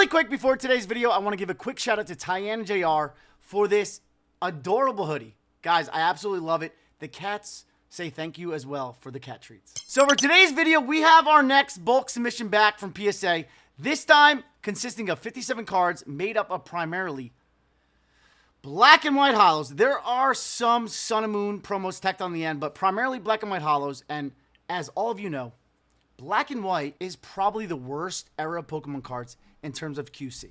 Really quick before today's video, I want to give a quick shout out to Tyann and JR for this adorable hoodie. Guys, I absolutely love it. The cats say thank you as well for the cat treats. So for today's video, we have our next bulk submission back from PSA. This time consisting of 57 cards made up of primarily Black and White Holos. There are some Sun and Moon promos tacked on the end, but primarily Black and White Holos. And as all of you know, Black and White is probably the worst era of Pokemon cards in terms of QC.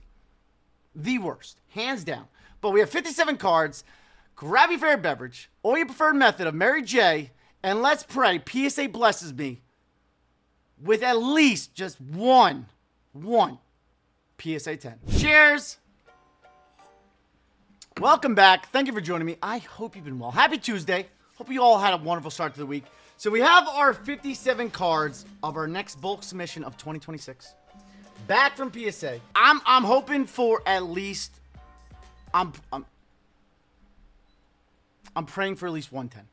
The worst, hands down. But we have 57 cards. Grab your favorite beverage or your preferred method of Mary J, and let's pray PSA blesses me with at least just one PSA 10. Cheers! Welcome back. Thank you for joining me. I hope you've been well. Happy Tuesday. Hope you all had a wonderful start to the week. So we have our 57 cards of our next bulk submission of 2026. Back from PSA. I'm hoping for at least I'm praying for at least 110.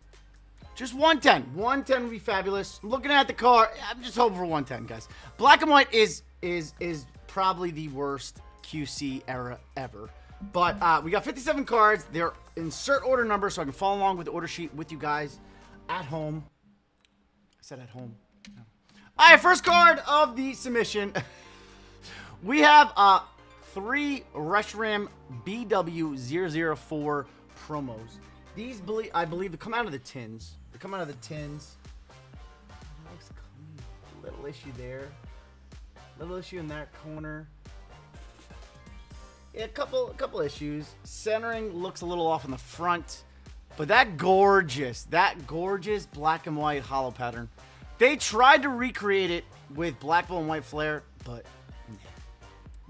Just 110. 110 would be fabulous. I'm looking at the card. I'm just hoping for 110, guys. Black and White is probably the worst QC era ever. But we got 57 cards. They're insert order number so I can follow along with the order sheet with you guys at home. I said at home. No. All right, first card of the submission. We have 3 Reshiram BW004 promos. These, I believe, they come out of the tins. They come out of the tins. Looks clean. Little issue there. Little issue in that corner. Yeah, a couple issues. Centering looks a little off in the front. But that gorgeous black and white holo pattern. They tried to recreate it with black and white flare, but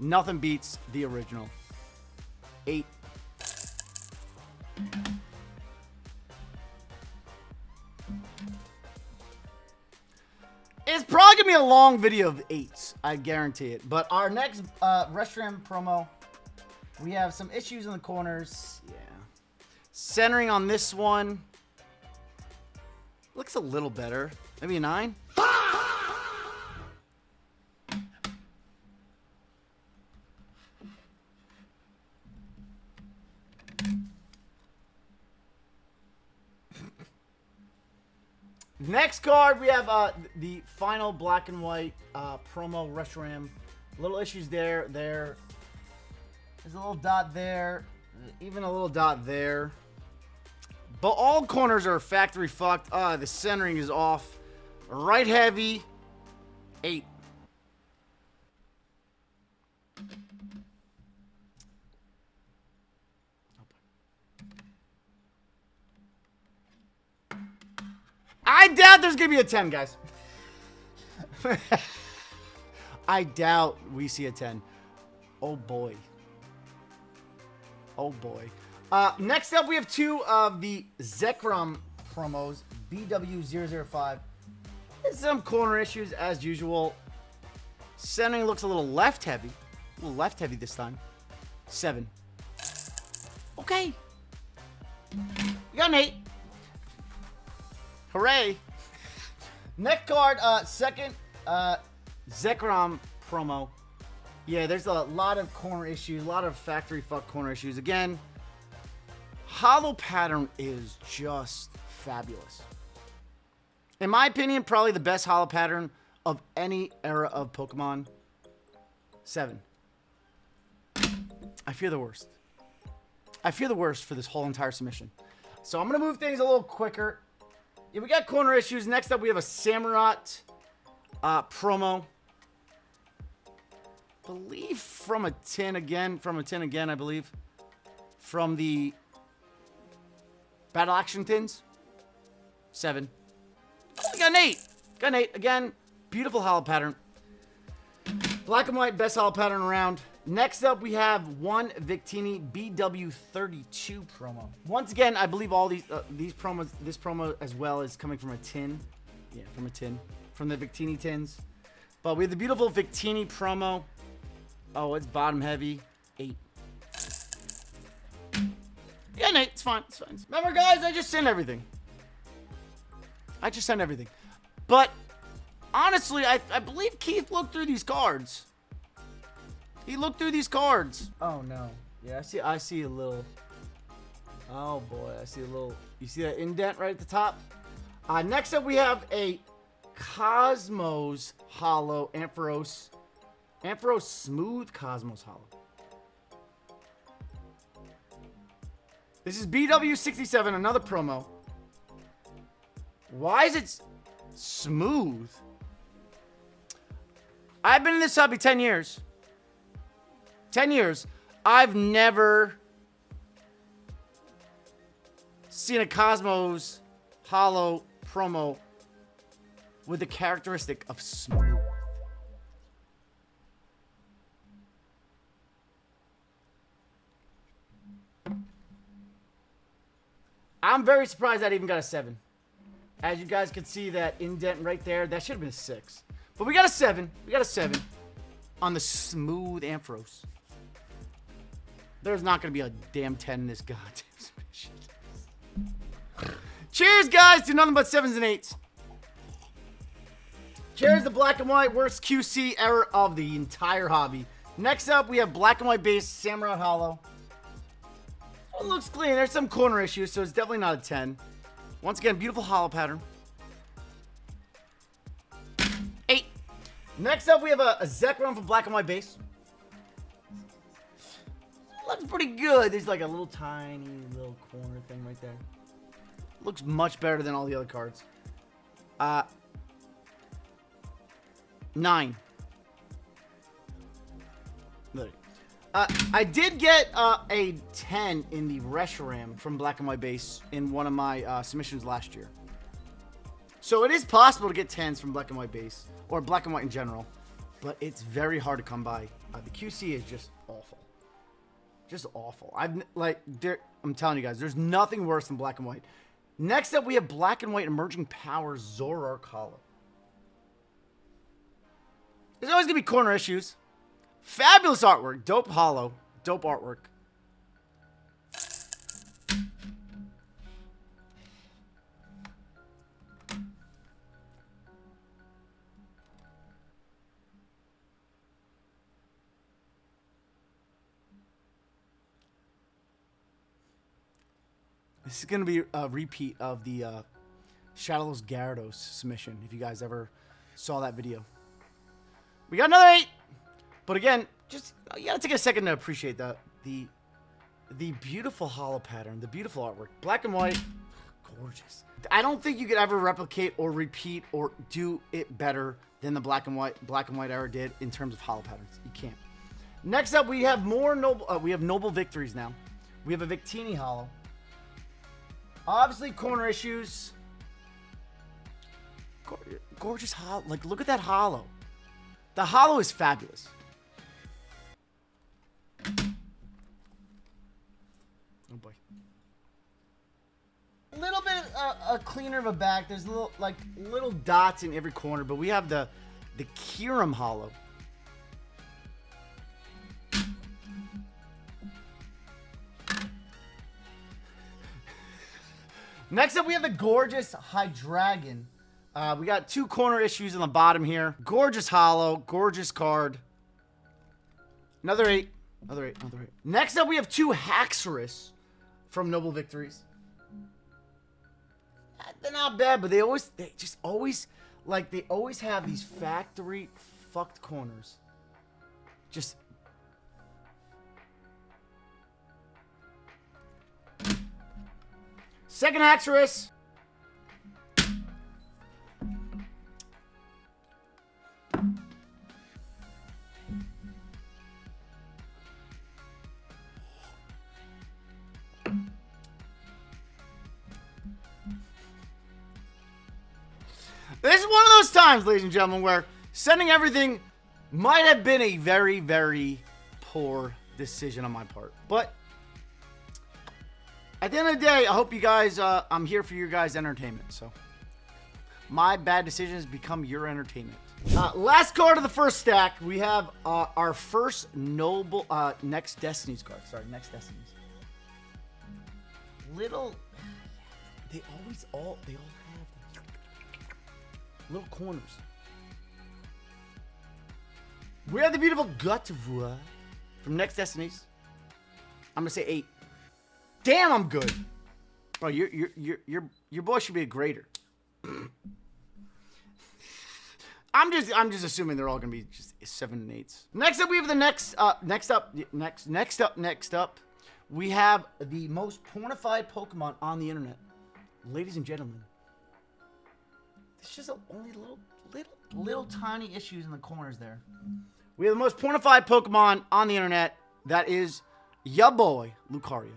nothing beats the original. 8. It's probably gonna be a long video of 8s, I guarantee it. But our next Reshiram promo, we have some issues in the corners. Yeah. Centering on this one looks a little better. Maybe a 9. Next card, we have the final black and white promo Reshiram. Little issues there. There's a little dot there. Even a little dot there. But all corners are factory fucked. The centering is off. Right heavy. 8. I doubt there's going to be a 10, guys. I doubt we see a 10. Oh, boy. Oh, boy. Next up, we have 2 of the Zekrom promos. BW005. There's some corner issues, as usual. Centering looks a little left heavy. A little left heavy this time. 7. Okay. We got an 8. Hooray! Next card, second Zekrom promo. Yeah, there's a lot of corner issues, a lot of factory fuck corner issues. Again, holo pattern is just fabulous. In my opinion, probably the best holo pattern of any era of Pokemon. 7. I fear the worst. I fear the worst for this whole entire submission. So I'm going to move things a little quicker. Yeah, we got corner issues. Next up, we have a Samurott promo. I believe from a tin again. I believe. From the Battle Action tins. 7. We got an 8. Got an 8. Again, beautiful holo pattern. Black and white, best holo pattern around. Next up, we have 1 Victini BW32 promo. Once again, I believe all these promos, this promo as well is coming from a tin. Yeah, from a tin. From the Victini tins. But we have the beautiful Victini promo. Oh, it's bottom heavy. 8. Yeah, Nate, it's fine. It's fine. Remember, guys, I just sent everything. But honestly, I believe Keith looked through these cards. He looked through these cards. Oh no. Yeah, I see a little. Oh boy, I see a little. You see that indent right at the top? Next up we have a Cosmos Holo Ampharos Smooth Cosmos Holo. This is BW67, another promo. Why is it smooth? I've been in this hobby 10 years. 10 years. I've never seen a Cosmos Holo promo with the characteristic of smooth. I'm very surprised that even got a 7. As you guys can see that indent right there, that should have been a 6. But we got a 7. We got a 7 on the smooth Ampharos. There's not going to be a damn 10 in this goddamn submission. Cheers, guys, to nothing but 7s and 8s. Cheers to Black and White, worst QC error of the entire hobby. Next up, we have Black and White base Samurai Holo. It looks clean. There's some corner issues, so it's definitely not a 10. Once again, beautiful holo pattern. 8. Next up, we have a Zekrom from Black and White base. Looks pretty good. There's like a little tiny little corner thing right there. Looks much better than all the other cards. 9. Look. I did get a 10 in the Reshiram from Black and White base in one of my submissions last year. So it is possible to get 10s from Black and White base, or Black and White in general, but it's very hard to come by. The QC is just awful. Just awful. I'm telling you guys, there's nothing worse than Black and White. Next up, we have Black and White Emerging Power Zoroark Holo. There's always going to be corner issues. Fabulous artwork. Dope holo. Dope artwork. This is going to be a repeat of the Shadowless Gyarados submission, if you guys ever saw that video. We got another 8. But again, just you gotta take a second to appreciate the beautiful holo pattern, the beautiful artwork. Black and White, gorgeous. I don't think you could ever replicate or repeat or do it better than the Black and White era did in terms of holo patterns. You can't. Next up, we have more noble. We have noble victories now. We have a Victini holo. Obviously, corner issues. Gorgeous holo. Like, look at that holo. The holo is fabulous. Oh boy. A little bit a cleaner of a back. There's little dots in every corner, but we have the Kyurem holo. Next up, we have the gorgeous Hydreigon. We got 2 corner issues on the bottom here. Gorgeous holo, gorgeous card. Another 8. Another 8. Another 8. Next up, we have 2 Haxorus from Noble Victories. They're not bad, but they always have these factory fucked corners. Just. Second Haxorus. This is one of those times, ladies and gentlemen, where sending everything might have been a very, very poor decision on my part. But at the end of the day, I hope you guys, I'm here for your guys' entertainment. So my bad decisions become your entertainment. Last card of the first stack, we have our first noble, Next Destinies card. Sorry, Next Destinies. Little, they all have little corners. We have the beautiful Gutavua from Next Destinies. I'm gonna say 8. Damn, I'm good. Bro, your boy should be a grader. I'm just assuming they're all gonna be just 7 and 8s. Next up, we have the next up. We have the most pornified Pokemon on the internet, ladies and gentlemen. There's just only little tiny issues in the corners there. We have the most pornified Pokemon on the internet. That is ya boy Lucario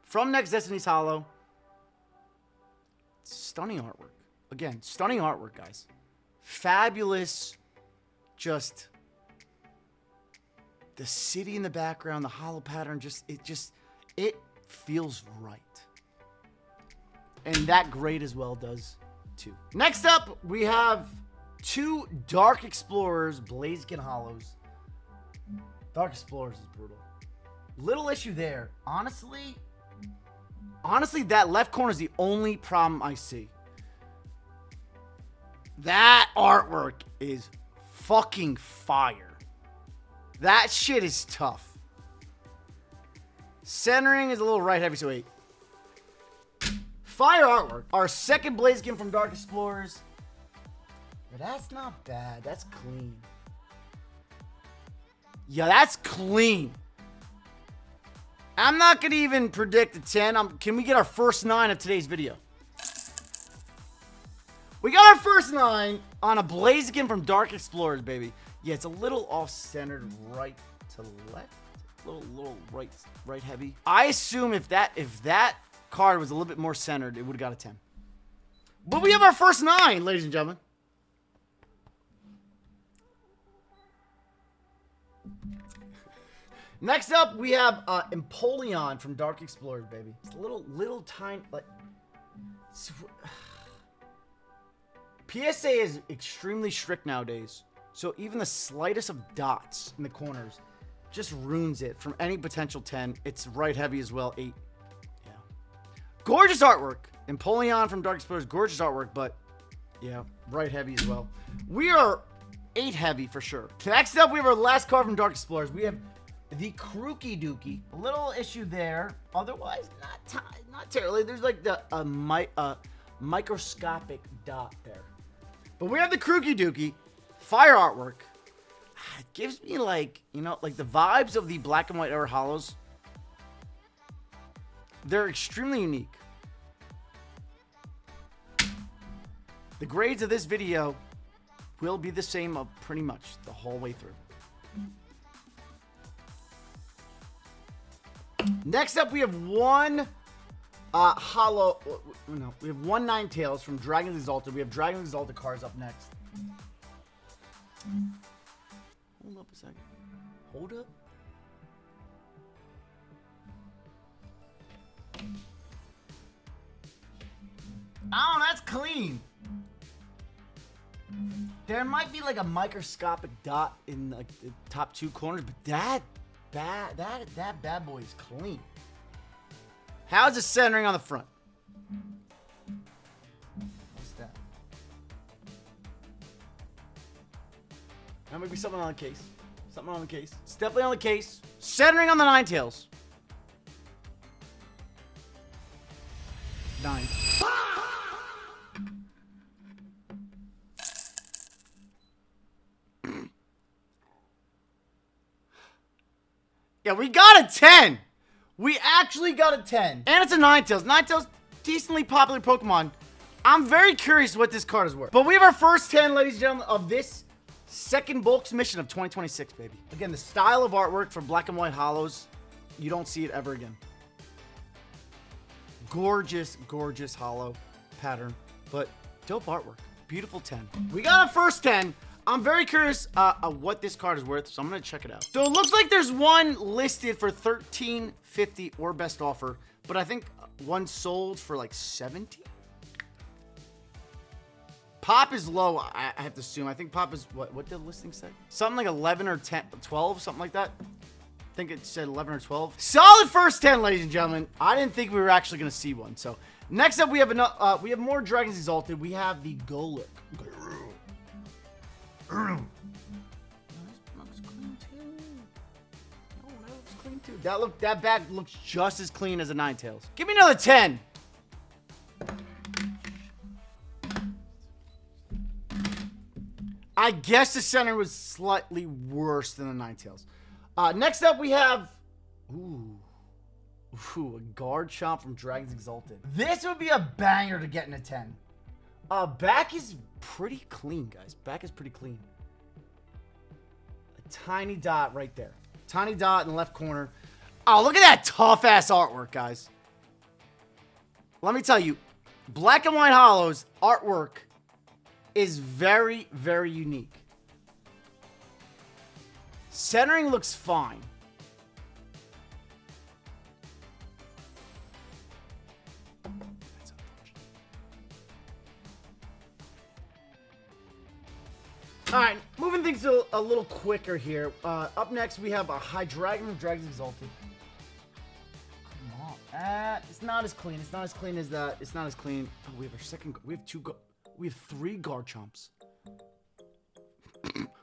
from Next Destiny's Hollow. Stunning artwork. Again, stunning artwork, guys. Fabulous. Just the city in the background, the hollow pattern, it feels right. And that grade as well does too. Next up, we have 2 Dark Explorers Blaziken Holos. Dark Explorers is brutal. Little issue there. Honestly, that left corner is the only problem I see. That artwork is fucking fire. That shit is tough. Centering is a little right heavy, so 8. Fire artwork. Our second Blaziken from Dark Explorers. But that's not bad. That's clean. Yeah, that's clean. I'm not going to even predict a 10. Can we get our first 9 of today's video? We got our first 9 on a Blaziken from Dark Explorers, baby. Yeah, it's a little off-centered right to left. A little right heavy. I assume if that card was a little bit more centered, it would have got a 10. But we have our first 9, ladies and gentlemen. Next up, we have Empoleon from Dark Explorers, baby. It's a little tiny, like... PSA is extremely strict nowadays. So even the slightest of dots in the corners just ruins it from any potential 10. It's right heavy as well, 8. Yeah. Gorgeous artwork. Empoleon from Dark Explorers, gorgeous artwork, but yeah, right heavy as well. We are 8 heavy for sure. Next up, we have our last card from Dark Explorers. We have the Krooky Dookie. A little issue there. Otherwise, not terribly. There's like the microscopic dot there. But we have the Krooky Dookie. Fire artwork. It gives me like, like the vibes of the Black and White Holos. They're extremely unique. The grades of this video will be the same of pretty much the whole way through. Next up, we have one holo. No, we have one Ninetales from Dragon's Exalted. We have Dragon's Exalted cards up next. Hold up a second. Hold up. Oh, that's clean. There might be like a microscopic dot in like the top 2 corners, but that bad boy is clean. How's the centering on the front? What's that? That might be something on the case. Something on the case. It's definitely on the case. Centering on the Ninetales. 9. Yeah, we got a 10. We actually got a 10. And it's a Ninetales. Ninetales, decently popular Pokemon. I'm very curious what this card is worth. But we have our first 10, ladies and gentlemen, of this second bulk submission of 2026, baby. Again, the style of artwork for Black and White Holos, you don't see it ever again. Gorgeous, gorgeous holo pattern, but dope artwork. Beautiful 10. We got our first 10. I'm very curious what this card is worth, so I'm gonna check it out. So it looks like there's one listed for $13.50 or best offer, but I think one sold for like $17. Pop is low, I have to assume. I think Pop is, what did the listing say? Something like 11 or 10, 12, something like that. I think it said 11 or 12. Solid first 10, ladies and gentlemen. I didn't think we were actually gonna see one. So next up, we have more Dragons Exalted. We have the Golurk. This looks clean too. Oh, no. Dude, that bag looks just as clean as a Ninetales. Give me another 10. I guess the center was slightly worse than the Ninetales. Next up, we have... Ooh, a guard chomp from Dragons Exalted. This would be a banger to get in a 10. Back is pretty clean, guys. Back is pretty clean. A tiny dot right there. Tiny dot in the left corner. Oh, look at that tough-ass artwork, guys. Let me tell you, Black and White Holos artwork is very, very unique. Centering looks fine. All right, moving things a little quicker here. Up next, we have a High Dragon from Dragons Exalted. Come on. It's not as clean. It's not as clean as that. It's not as clean. Oh, we have our second. We have 3 guard chomps.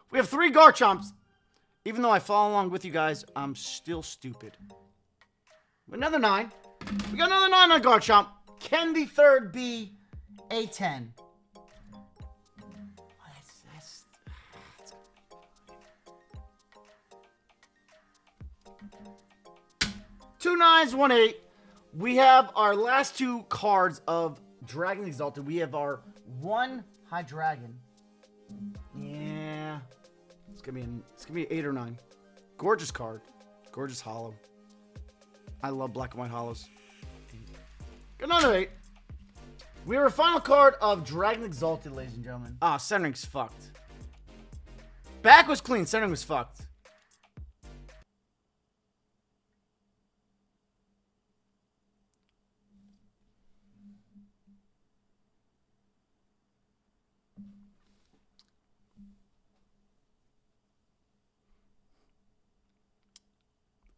We have 3 guard chomps. Even though I follow along with you guys, I'm still stupid. Another 9. We got another 9 on guard chomp. Can the third be a 10? 2 9s, 1 8. We have our last 2 cards of Dragon Exalted. We have our 1 High Dragon. Yeah. It's gonna be an 8 or 9. Gorgeous card. Gorgeous holo. I love Black and White Holos. Another 8. We have our final card of Dragon Exalted, ladies and gentlemen. Ah, centering's fucked. Back was clean, centering was fucked.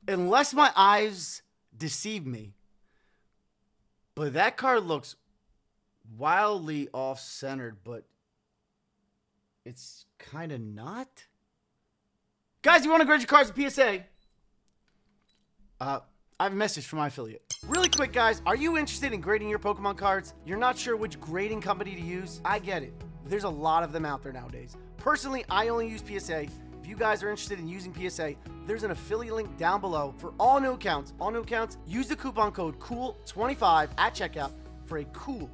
Unless my eyes deceive me, but that card looks wildly off-centered, but it's kind of not. Guys, you want to grade your cards at PSA? I have a message from my affiliate. Really quick, guys, are you interested in grading your Pokemon cards? You're not sure which grading company to use? I get it. There's a lot of them out there nowadays. Personally, I only use PSA. If you guys are interested in using PSA, there's an affiliate link down below for all new accounts. All new accounts, use the coupon code COOL25 at checkout for a cool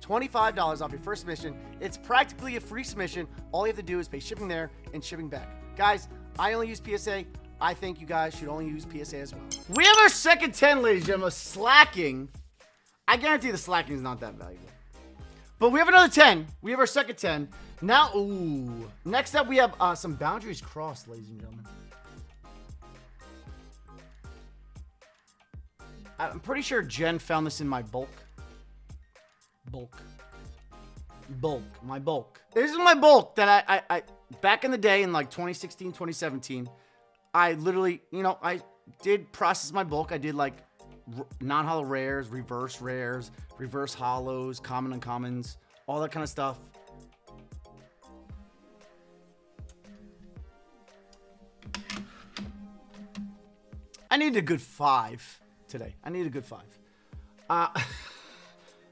$25 off your first submission. It's practically a free submission. All you have to do is pay shipping there and shipping back. Guys, I only use PSA. I think you guys should only use PSA as well. We have our second 10, ladies and gentlemen, slacking. I guarantee the slacking is not that valuable. But we have another 10. We have our second 10. Now, ooh. Next up, we have some boundaries crossed, ladies and gentlemen. I'm pretty sure Jen found this in my bulk. My bulk. This is my bulk that I back in the day in like 2016, 2017, I literally, I did process my bulk. I did like non-holo rares, reverse holos, common uncommons, all that kind of stuff. I need a good 5 today. I need a good 5.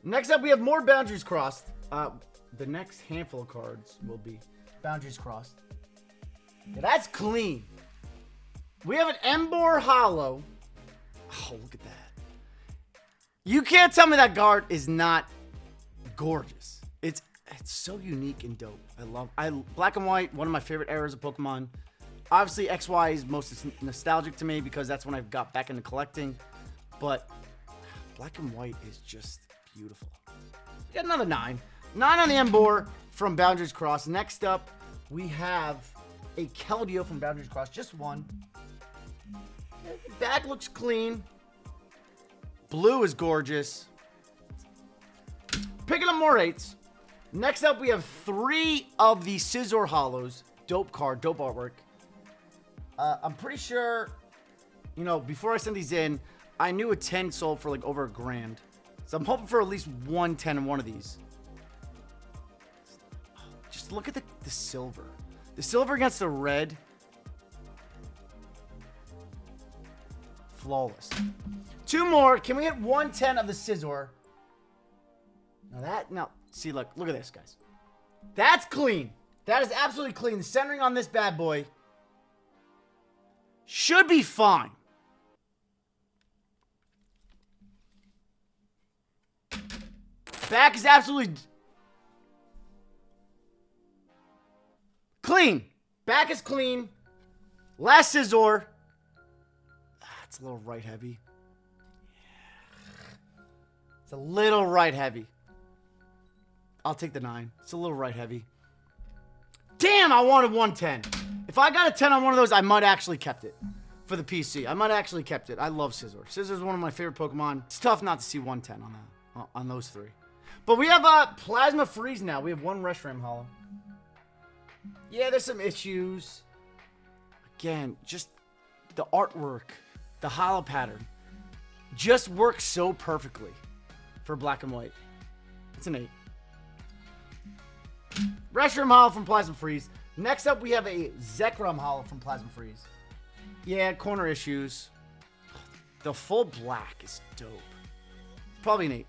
Next up, we have more boundaries crossed. The next handful of cards will be boundaries crossed. Yeah, that's clean. We have an Ember Holo. Oh, look at that. You can't tell me that card is not gorgeous. It's so unique and dope. Black and White, one of my favorite eras of Pokemon. Obviously, XY is most nostalgic to me because that's when I got back into collecting. But Black and White is just beautiful. We got another 9. 9 on the Ember from Boundaries Cross. Next up, we have a Keldeo from Boundaries Cross. Just 1. Back looks clean. Blue is gorgeous. Picking up more 8s. Next up, we have 3 of the SEIZURE Holos. Dope card, dope artwork. I'm pretty sure, before I sent these in, I knew a 10 sold for like over $1,000. So I'm hoping for at least 110 in one of these. Just look at the silver. The silver against the red. flawless. 2 more. Can we hit 110 of the SEIZURE? Now, see, look at this, guys. That's clean. That is absolutely clean. The centering on this bad boy should be fine. Back is absolutely clean. Back is clean. Last SEIZURE. It's a little right heavy. It's a little right heavy. I'll take the 9. It's a little right heavy. Damn, I wanted 110. If I got a 10 on one of those, I might actually kept it for the PC. I might actually kept it. I love SEIZURE. SEIZURE is one of my favorite Pokemon. It's tough not to see 110 on that, on those 3. But we have Plasma Freeze now. We have 1 Reshiram Holo. Yeah, there's some issues. Again, just the artwork, the holo pattern, just works so perfectly for black and white. It's an 8. Reshiram Holo from Plasma Freeze. Next up, we have a Zekrom Holo from Plasma Freeze. Yeah, corner issues. The full black is dope. Probably an 8.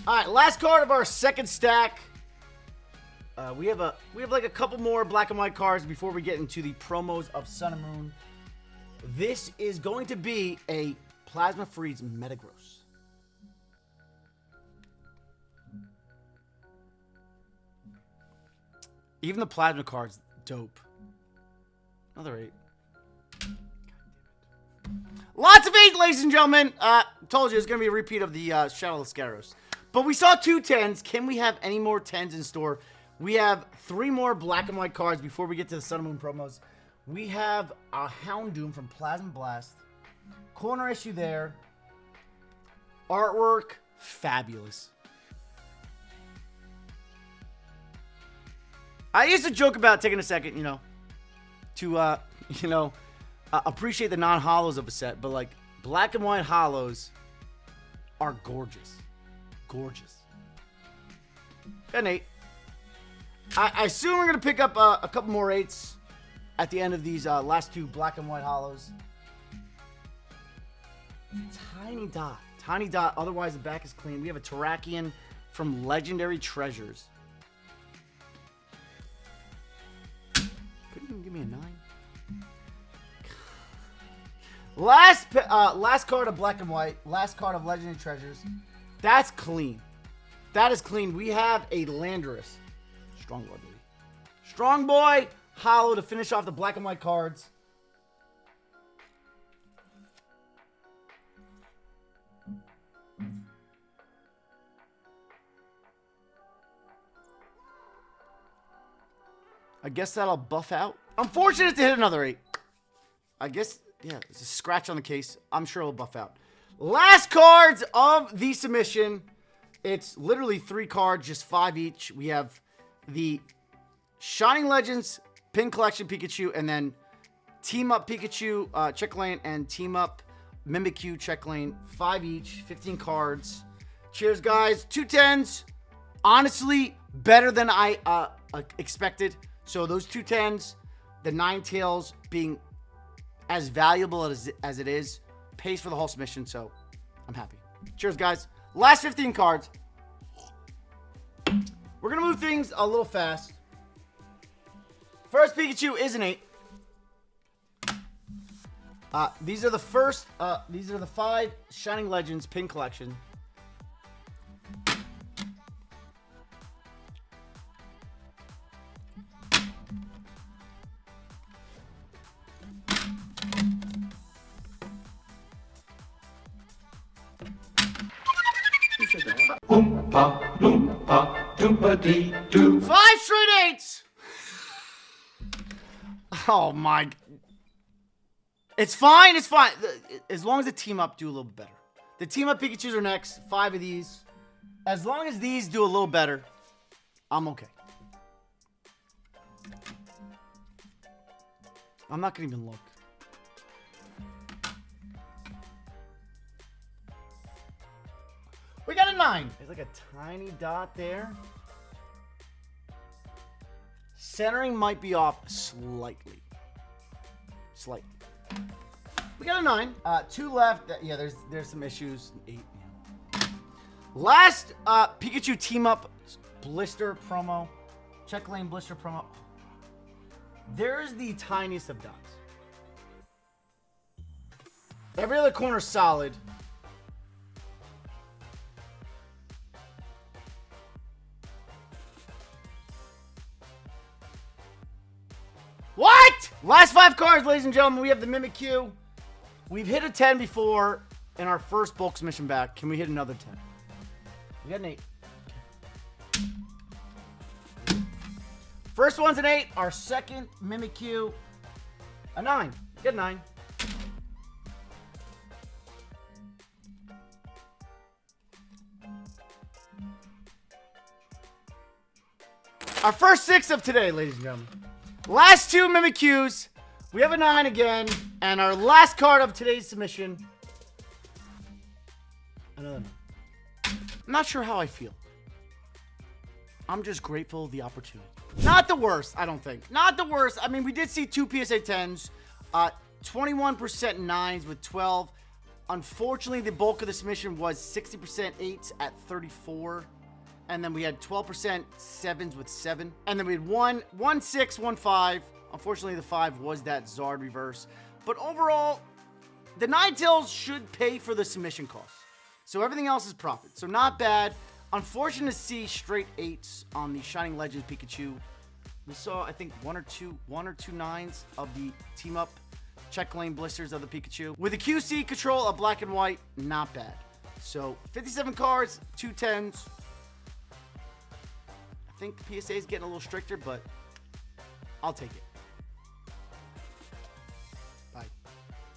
All right, last card of our second stack. We have like a couple more black and white cards before we get into the promos of Sun and Moon. This is going to be a Plasma Freeze Metagross. Even the plasma cards, dope. Another 8. Lots of 8, ladies and gentlemen. Told you it's going to be a repeat of the Shadow Lascaros. But we saw 2 10s. Can we have any more 10s in store? We have 3 more black and white cards before we get to the Sun and Moon promos. We have a Houndoom from Plasma Blast. Corner issue there. Artwork, fabulous. I used to joke about taking a second, to, appreciate the non-holos of a set. But, like, black and white holos are gorgeous. Gorgeous. Got an 8. I assume we're going to pick up a couple more 8s at the end of these last 2 black and white holos. Tiny dot. Tiny dot. Otherwise, the back is clean. We have a Terrakion from Legendary Treasures. Couldn't even give me a 9. Last card of black and white. Last card of Legendary Treasures. That's clean. That is clean. We have a Landorus. Strong boy, baby. Strong boy. Holo to finish off the black and white cards. I guess that'll buff out. I'm fortunate to hit another 8. I guess, yeah, it's a scratch on the case. I'm sure it'll buff out. Last cards of the submission. It's literally 3 cards, just 5 each. We have the Shining Legends Pin Collection Pikachu, and then Team Up Pikachu check lane, and Team Up Mimikyu check lane. 5 each, 15 cards. Cheers, guys. 2 10s. Honestly, better than I expected. So those 2 10s, the 9 tails being as valuable as it is, pays for the whole submission, so I'm happy. Cheers, guys. Last 15 cards. We're going to move things a little fast. First Pikachu is an 8. These are the 5 Shining Legends Pin Collection. Oompa, loompa, doompa-dee-doo. 5 straight 8s. Oh my. It's fine. It's fine. As long as the Team Up do a little bit better. The Team Up Pikachus are next. 5 of these. As long as these do a little better, I'm okay. I'm not going to even look. We got a 9. There's like a tiny dot there. Centering might be off slightly. Slightly. We got a 9. 2 left. Yeah, there's some issues. 8. Yeah. Last Pikachu team up blister promo. Check lane blister promo. There's the tiniest of dots. Every other corner solid. What? Last 5 cards, ladies and gentlemen. We have the Mimikyu. We've hit a 10 before in our first bulk submission back. Can we hit another 10? We got an 8. Okay. First one's an 8. Our second Mimikyu, a 9. We got a 9. Our first 6 of today, ladies and gentlemen. Last 2 Mimikyus. We have a 9 again. And our last card of today's submission. Another 9. I'm not sure how I feel. I'm just grateful for the opportunity. Not the worst, I don't think. Not the worst. I mean, we did see 2 PSA 10s. 21% 9s with 12. Unfortunately, the bulk of the submission was 60% 8s at 34. And then we had 12% 7s with 7. And then we had 1 6, 1 5. Unfortunately, the 5 was that Zard reverse. But overall, the Ninetales should pay for the submission costs. So everything else is profit. So not bad. Unfortunate to see straight 8s on the Shining Legends Pikachu. We saw, I think, one or two 9s of the team up check lane blisters of the Pikachu. With the QC control of black and white, not bad. So 57 cards, 2 10s. I think the PSA is getting a little stricter, but I'll take it.